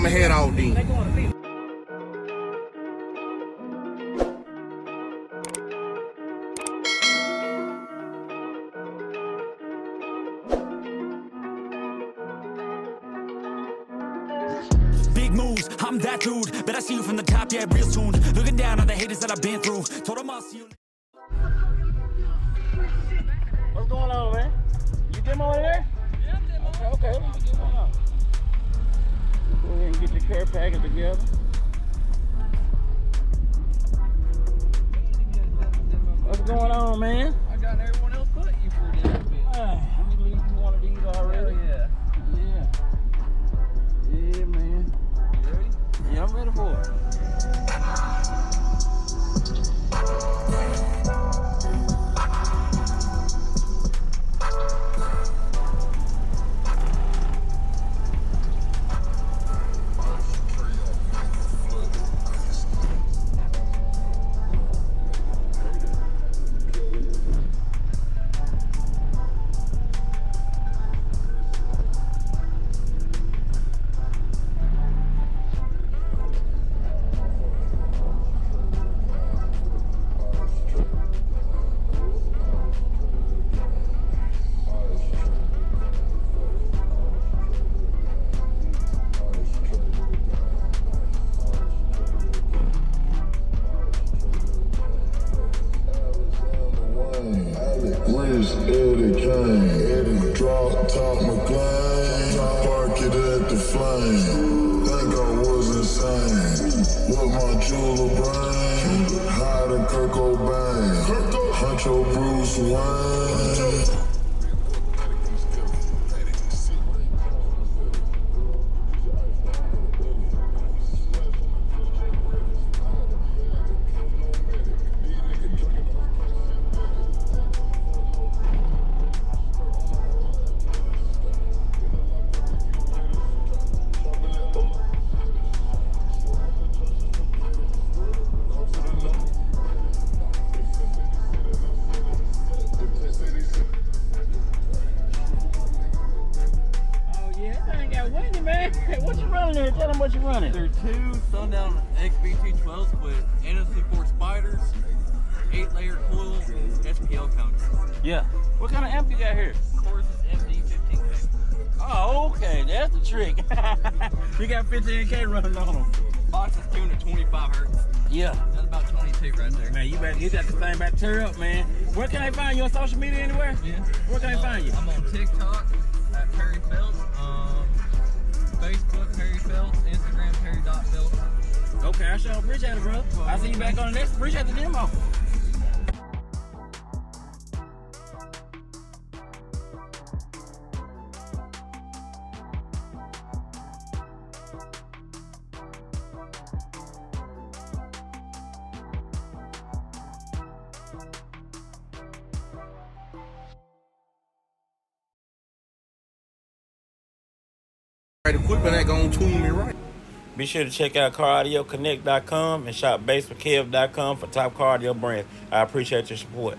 I'ma head out then. Big moves, I'm that dude. Bet I see you from the top, yeah, real soon. Looking down on the haters that I've been through. Told them I'll see you. What's going on, man? You demo in there? Yeah, I'm demo. Okay, let me get one on. Go ahead and get your care package together. What's going on, man? I got everyone else but you for a demo bit. Let me leave you one of these already. Yeah. Yeah. Yeah, man. You ready? Yeah, I'm ready for it. Drop top McLean, park it at the flame. Think I was insane. With my jeweler brain, hide in Kirk Cobain, Huncho Bruce Wayne. What you running there? Tell them what you running. They're two Sundown XBT12s with NFC4 spiders, 8-layer coil, SPL counters. Yeah. What kind of amp you got here? Of course, it's MD15K. Oh, okay. That's the trick. You got 15K running on them. Box is tuned at 25 hertz. Yeah. That's about 22 right there. Man, you got the thing about to tear up, man. Where can I find you on social media anywhere? Yeah. Where can I find you? I'm on TikTok at Perry Phelps. Facebook, Perry Phelps, Instagram, Perry.Phelps. Okay, I sure appreciate it, bro. I'll see you back on the next. Appreciate the demo. Equipment ain't gonna tune me right. Be sure to check out CarAudioConnect.com and shop BASSWITHKEV.com for top car audio brands. I appreciate your support.